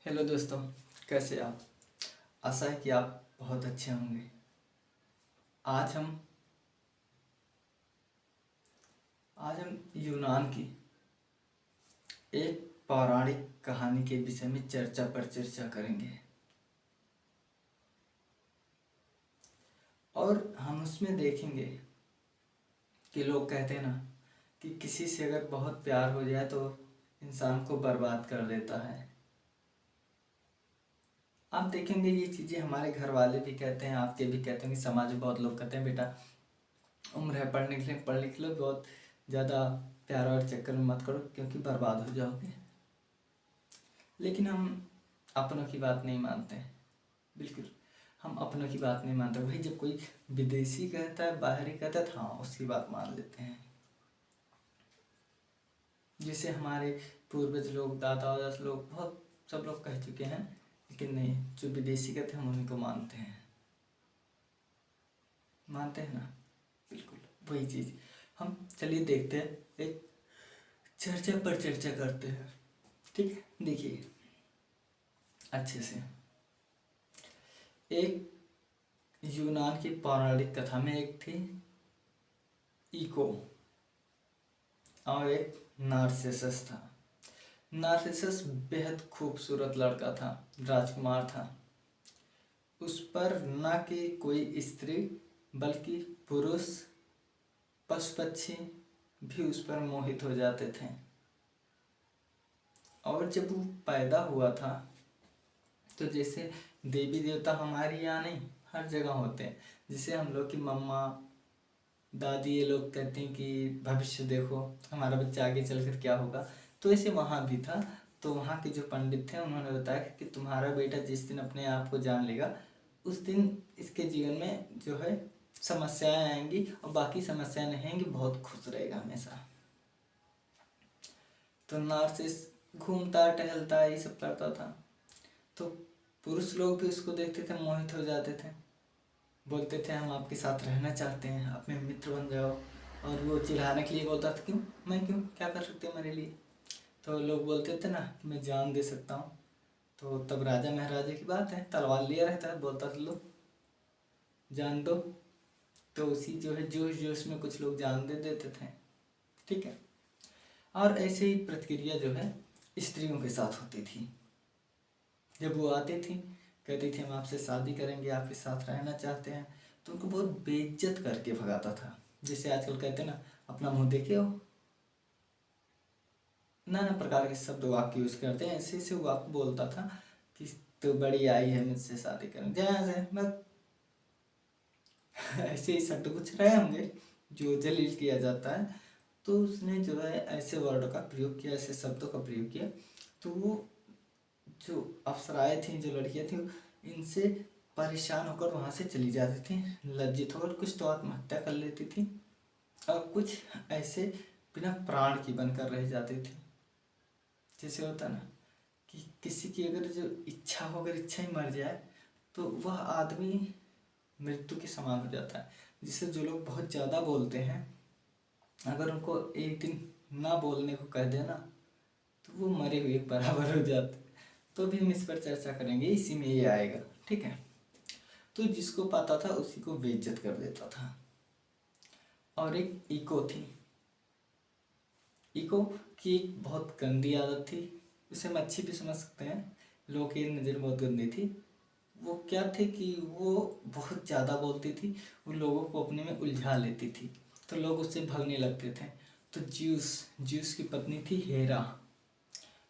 Hello दोस्तों, कैसे आप। आशा है कि आप बहुत अच्छे होंगे। आज हम आज हम यूनान की एक पौराणिक कहानी के विषय में चर्चा करेंगे और हम उसमें देखेंगे कि लोग कहते हैं ना कि किसी से अगर बहुत प्यार हो जाए तो इंसान को बर्बाद कर देता है। आप देखेंगे ये चीज़ें हमारे घर वाले भी कहते हैं, आपके भी कहते हैं, कि समाज में बहुत लोग कहते हैं बेटा उम्र है पढ़ लिख लो, बहुत ज़्यादा प्यार और चक्कर में मत करो क्योंकि बर्बाद हो जाओगे। लेकिन हम अपनों की बात नहीं मानते हैं, बिल्कुल हम अपनों की बात नहीं मानते। वही जब कोई विदेशी कहता है, बाहरी कहता है, तो हाँ उसकी बात मान लेते हैं। जिसे हमारे पूर्वज लोग, दादा दादा लोग, बहुत सब लोग कह चुके हैं, लेकिन नहीं, जो विदेशी कहते हैं हम उन्हीं को मानते हैं। मानते हैं ना, बिल्कुल वही चीज़। हम चलिए देखते हैं, एक चर्चा पर चर्चा करते हैं। ठीक है, देखिए अच्छे से। एक यूनान की पौराणिक कथा में एक थी इको और एक नार्सिसस था। नार्सिसस बेहद खूबसूरत लड़का था, राजकुमार था। उस पर न कि कोई स्त्री बल्कि पुरुष, पशु पक्षी भी उस पर मोहित हो जाते थे। और जब वो पैदा हुआ था तो जैसे देवी देवता हमारे यहाँ नहीं, हर जगह होते हैं। जैसे हम लोग की मम्मा दादी ये लोग कहते हैं कि भविष्य देखो हमारा बच्चा आगे चलकर क्या होगा, तो ऐसे वहाँ भी था। तो वहाँ के जो पंडित थे उन्होंने बताया कि तुम्हारा बेटा जिस दिन अपने आप को जान लेगा उस दिन इसके जीवन में जो है समस्याएं आएंगी और बाकी समस्याएं नहीं आएंगी, बहुत खुश रहेगा हमेशा। तो नार्सिस घूमता टहलता ये सब करता था, तो पुरुष लोग भी उसको देखते थे, मोहित हो जाते थे, बोलते थे हम आपके साथ रहना चाहते हैं, अपने मित्र बन जाओ। और वो चिढ़ाने के लिए बोलता था, क्यों, मैं क्यों, क्या कर सकते हो मेरे लिए। तो लोग बोलते थे ना कि मैं जान दे सकता हूँ। तो तब राजा महाराजा की बात है, तलवार लिया रहता है, बोलता था लो जान दो। तो उसी जो है जोश जोश में कुछ लोग जान दे देते थे। ठीक है। और ऐसे ही प्रतिक्रिया जो है स्त्रियों के साथ होती थी। जब वो आती थी, कहती थी हम आपसे शादी करेंगे, आपके साथ रहना चाहते हैं, तो उनको बहुत बेइज्जत करके भगाता था। जैसे आजकल कहते हैं ना अपना मुंह देखे हो, नाना प्रकार के शब्द वाक्य यूज करते हैं। ऐसे ऐसे वाक्य बोलता था कि तो बड़ी आई है मुझसे शादी करें, जैसे बस ऐसे ही शब्द कुछ रहे होंगे जो जलील किया जाता है। तो उसने जो है ऐसे वर्ड का प्रयोग किया, ऐसे शब्दों का प्रयोग किया। तो वो जो अप्सराएं थी, जो लड़कियां थी, इनसे परेशान होकर वहाँ से चली जाती थी, लज्जित होकर। कुछ तो आत्महत्या कर लेती थी और कुछ ऐसे बिना प्राण की बनकर रह जाती थी। जैसे होता ना कि किसी की अगर जो इच्छा हो, अगर इच्छा ही मर जाए तो वह आदमी मृत्यु के समान हो जाता है। जिससे जो लोग बहुत ज़्यादा बोलते हैं, अगर उनको एक दिन ना बोलने को कह देना तो वो मरे हुए बराबर हो जाते। तो भी हम इस पर चर्चा करेंगे, इसी में ये आएगा। ठीक है। तो जिसको पता था उसी को बेइज्जत कर देता था। और एक इको थी। इको की एक बहुत गंदी आदत थी, उसे हम अच्छी भी समझ सकते हैं, लोगों की नज़र बहुत गंदी थी। वो क्या थे कि वो बहुत ज़्यादा बोलती थी, वो लोगों को अपने में उलझा लेती थी, तो लोग उससे भागने लगते थे। तो ज्यूस ज्यूस की पत्नी थी हेरा।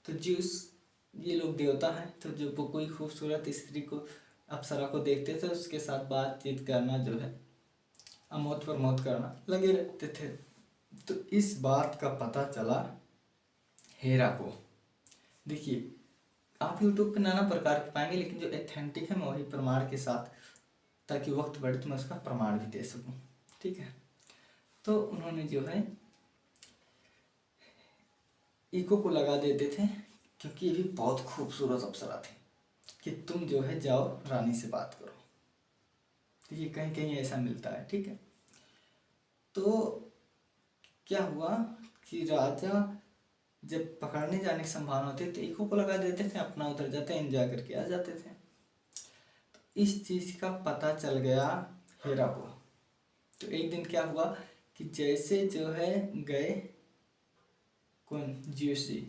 तो ज्यूस ये लोग देवता हैं, तो जो वो कोई खूबसूरत स्त्री को, अप्सरा को देखते थे उसके साथ बातचीत करना जो है अमोद प्रमोद करना लगे रहते थे। तो इस बात का पता चला हेरा को। देखिए आप यूट्यूब पे नाना प्रकार के पाएंगे, लेकिन जो एथेंटिक है मैं वही प्रमाण के साथ, ताकि वक्त बढ़े तो मैं उसका प्रमाण भी दे सकूं। ठीक है। तो उन्होंने जो है इको को लगा देते थे, क्योंकि ये भी बहुत खूबसूरत अप्सरा थी, कि तुम जो है जाओ रानी से बात करो। तो ये कहीं कहीं ऐसा मिलता है। ठीक है। तो क्या हुआ कि राजा जब पकड़ने जाने की संभावना होती है तो इको को लगा देते थे, अपना उतर जाते, एंजॉय करके आ जाते थे। तो इस चीज़ का पता चल गया हेरा को। तो एक दिन क्या हुआ कि जैसे जो है गए, कौन, जीओसी,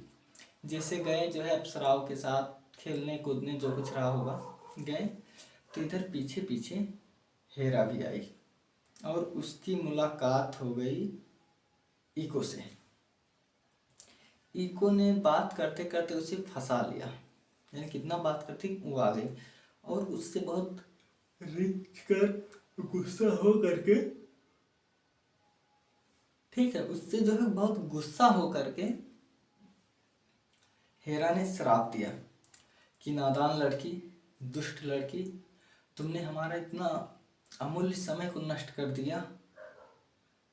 जैसे गए जो है अप्सराओं के साथ खेलने कूदने, जो कुछ रहा होगा, गए तो इधर पीछे पीछे हेरा भी आई और उसकी मुलाकात हो गई इको से। इको ने बात करते करते उसे फंसा लिया, यानी कितना बात करती वो आ गई और उससे बहुत रिच कर गुस्सा हो करके, ठीक है, उससे जो है बहुत गुस्सा हो करके हेरा ने श्राप दिया कि नादान लड़की, दुष्ट लड़की, तुमने हमारा इतना अमूल्य समय को नष्ट कर दिया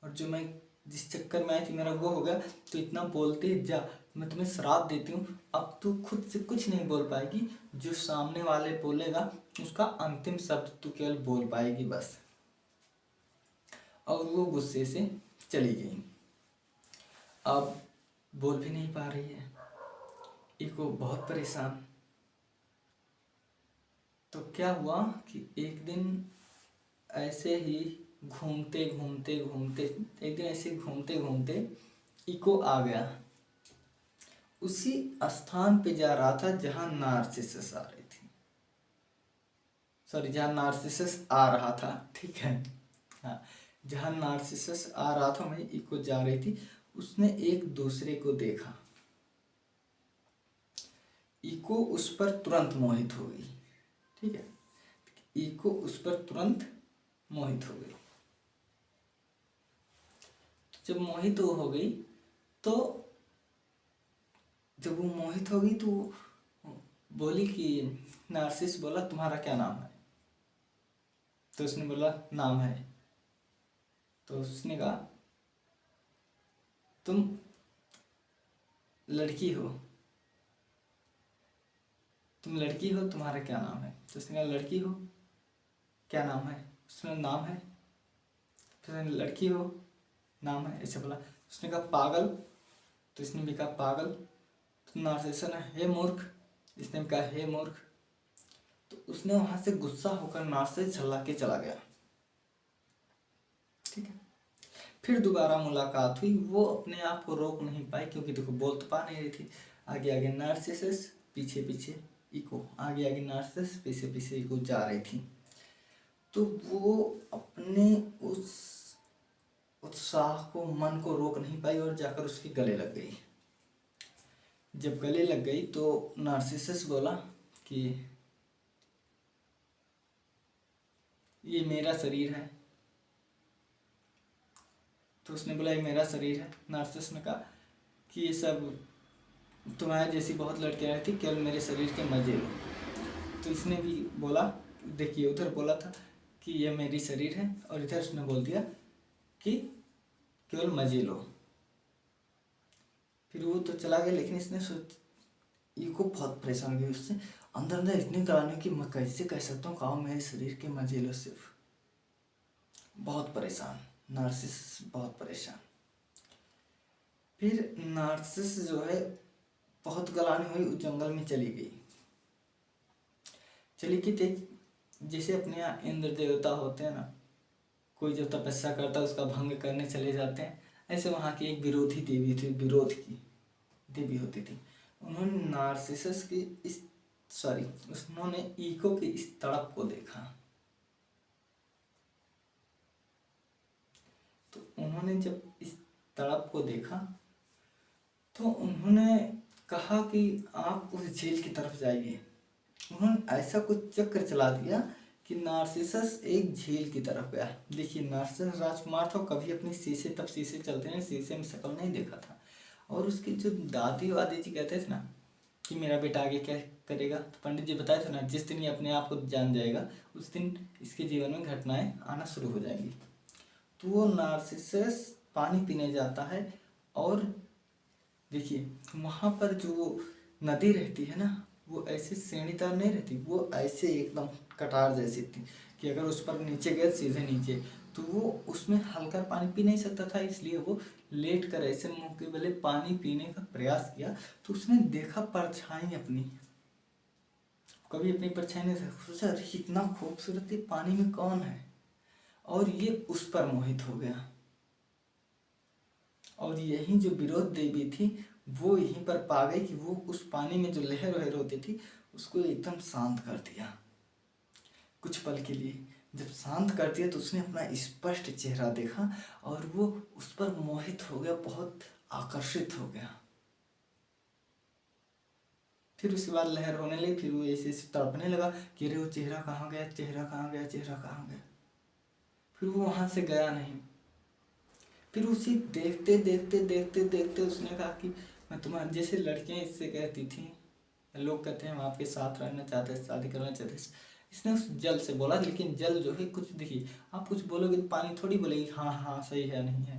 और जो मैं जिस चक्कर में आई थी मेरा वो हो गया, तो इतना बोलते जा, मैं तुम्हें श्राप देती हूँ, अब तू खुद से कुछ नहीं बोल पाएगी, जो सामने वाले बोलेगा उसका अंतिम शब्द तू केवल बोल पाएगी बस। और वो गुस्से से चली गई। अब बोल भी नहीं पा रही है, इको बहुत परेशान। तो क्या हुआ कि एक दिन ऐसे ही घूमते घूमते घूमते, एक दिन ऐसे घूमते घूमते इको आ गया, उसी स्थान पे जा रहा था जहां नार्सिसस आ रही थी, सॉरी जहां नार्सिसस आ रहा था, ठीक है, हाँ, जहां नार्सिसस आ रहा था वहीं इको जा रही थी। उसने एक दूसरे को देखा, इको उस पर तुरंत मोहित हो गई, ठीक है, इको उस पर तुरंत मोहित हो गई। जब मोहित हो गई तो जब वो मोहित हो गई तो बोली कि, नार्सिस बोला तुम्हारा क्या नाम है? तो उसने बोला नाम है। तो उसने कहा तुम लड़की हो, तुम लड़की हो, तुम्हारा क्या नाम है? तो उसने कहा लड़की हो, क्या नाम है? उसने नाम है। फिर लड़की हो, नाम है, ऐसे बोला। उसने कहा पागल, तो इसने भी कहा पागल। तो नार्सिसस ने हे मूर्ख, इसने भी कहा हे मूर्ख। तो उसने वहां से गुस्सा होकर नार्सिसस झल्ला के चला गया, ठीक है। फिर दोबारा मुलाकात हुई, वो अपने आप को रोक नहीं पाई क्योंकि देखो बोल तो पा नहीं रही थी। आगे आगे नार्सिसस, पीछे पीछे इको, आगे आगे नार्सिसस, पीछे पीछे इको जा रही थी। तो वो अपने उस उत्साह को, मन को रोक नहीं पाई और जाकर उसके गले लग गई। जब गले लग गई तो नार्सिसस बोला कि ये मेरा शरीर है। तो उसने बोला ये मेरा शरीर है। नार्सिसस ने कहा कि ये सब तुम्हारे जैसी बहुत लड़कियां रहती, केवल मेरे शरीर के मजे लो। तो इसने भी बोला, देखिए उधर बोला था कि ये मेरी शरीर है और इधर उसने बोल दिया कि केवल मजे लो। फिर वो तो चला गया, लेकिन इसने इको बहुत परेशान हुई उससे, अंदर अंदर इतनी कराने की मैं कैसे कह सकता हूँ कहा मेरे शरीर के मजे लो सिर्फ। बहुत परेशान नार्सिसस, बहुत परेशान। फिर नार्सिसस जो है बहुत गलानी हुई, उस जंगल में चली गई। चली गई देख, जैसे अपने यहाँ इंद्र देवता होते हैं ना, कोई जब तपस्या करता है उसका भंग करने चले जाते हैं, ऐसे वहाँ की एक विरोधी देवी थी, विरोध की देवी होती थी। उन्होंने नार्सिसस की इस सॉरी उन्होंने इको की इस तड़प को देखा। तो उन्होंने जब इस तड़प को देखा तो उन्होंने कहा कि आप उस झील की तरफ जाइए। उन्होंने ऐसा कुछ चक्र चला दिया कि नार्सिसस एक झील की तरफ गया। देखिए नार्सिसस राजकुमार था, कभी अपनी शीशे, तब शीशे चलते हैं, शीशे में शक्ल नहीं देखा था। और उसकी जो दादी वादी जी कहते थे ना कि मेरा बेटा आगे क्या करेगा, तो पंडित जी बताए थे ना जिस दिन ये अपने आप को जान जाएगा उस दिन इसके जीवन में घटनाएं आना शुरू हो जाएंगी। तो वो नार्सिसस पानी पीने जाता है और देखिए वहाँ पर जो नदी रहती है ना वो ऐसे श्रेणीदार नहीं रहती, वो ऐसे एकदम कटार जैसी थी कि अगर उस पर नीचे गए सीधे नीचे, तो वो उसमें हल्का पानी पी नहीं सकता था, इसलिए वो लेट कर ऐसे मुंह के बले पानी पीने का प्रयास किया। तो उसने देखा परछाई अपनी, कभी अपनी परछाई नहीं देखा, सोचा अरे इतना खूबसूरत ये पानी में कौन है, और ये उस पर मोहित हो गया। और यही जो विरोध देवी थी वो यहीं पर पा गई कि वो उस पानी में जो लहर वहर होती थी उसको एकदम शांत कर दिया कुछ पल के लिए। जब शांत कर दिया तो उसने अपना स्पष्ट चेहरा देखा और वो उस पर मोहित हो गया, बहुत आकर्षित हो गया। फिर उसके बाद लहर होने लगी, फिर वो ऐसे ऐसे तड़पने लगा कि अरे वो चेहरा कहाँ गया, चेहरा कहाँ गया, चेहरा कहाँ गया। फिर वो वहाँ से गया नहीं। फिर उसी देखते देखते देखते देखते उसने कहा कि मैं तुम्हारे जैसे लड़कियां इससे कहती थी, लोग कहते हैं हम आपके साथ रहना चाहते हैं, शादी करना चाहते हैं। इसने उस जल से बोला, लेकिन जल जो है कुछ देखिए, आप कुछ बोलोगे तो पानी थोड़ी बोलेगी हाँ हाँ सही है नहीं है।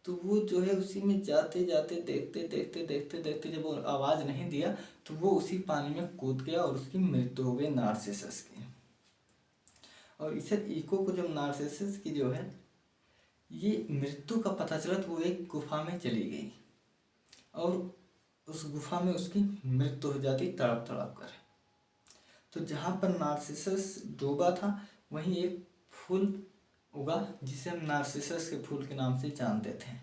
तो वो जो है उसी में जाते जाते देखते देखते देखते देखते जब वो आवाज़ नहीं दिया तो वो उसी पानी में कूद गया और उसकी मृत्यु हो गई नार्सिसस की। और इसे इको को जब नार्सिसस की जो है ये मृत्यु का पता चला तो वो एक गुफा में चली गई और उस गुफा में उसकी मृत्यु हो जाती तड़प तड़प कर। तो जहाँ पर नार्सिसस डूबा था वहीं एक फूल उगा जिसे हम नार्सिसस के फूल के नाम से जानते थे।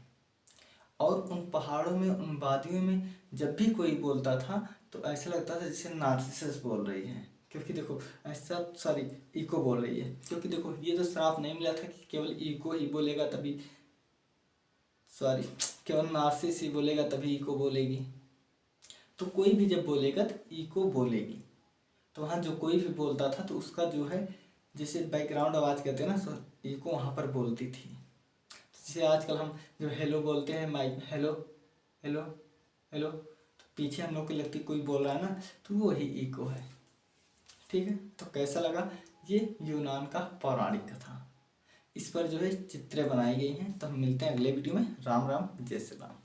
और उन पहाड़ों में, उन वादियों में जब भी कोई बोलता था तो ऐसा लगता था जैसे नार्सिसस बोल रही है, क्योंकि देखो ऐसा, सॉरी इको बोल रही है, क्योंकि देखो ये तो श्राप नहीं मिला था कि केवल इको ही बोलेगा तभी, सॉरी केवल नार्सिस ही बोलेगा तभी इको बोलेगी। तो कोई भी जब बोलेगा तो इको बोलेगी। तो वहाँ जो कोई भी बोलता था तो उसका जो है जैसे बैकग्राउंड आवाज़ कहते हैं ना, सो इको वहाँ पर बोलती थी। जैसे आजकल हम जब हेलो बोलते हैं माइक, हेलो हेलो हेलो, तो पीछे हम लोग को लगती कोई बोल रहा है ना, तो वो वही इको है। ठीक है, तो कैसा लगा ये यूनान का पौराणिक कथा। इस पर जो है चित्रें बनाई गई हैं। तो हम मिलते हैं अगले वीडियो में। राम राम, जय श्री राम।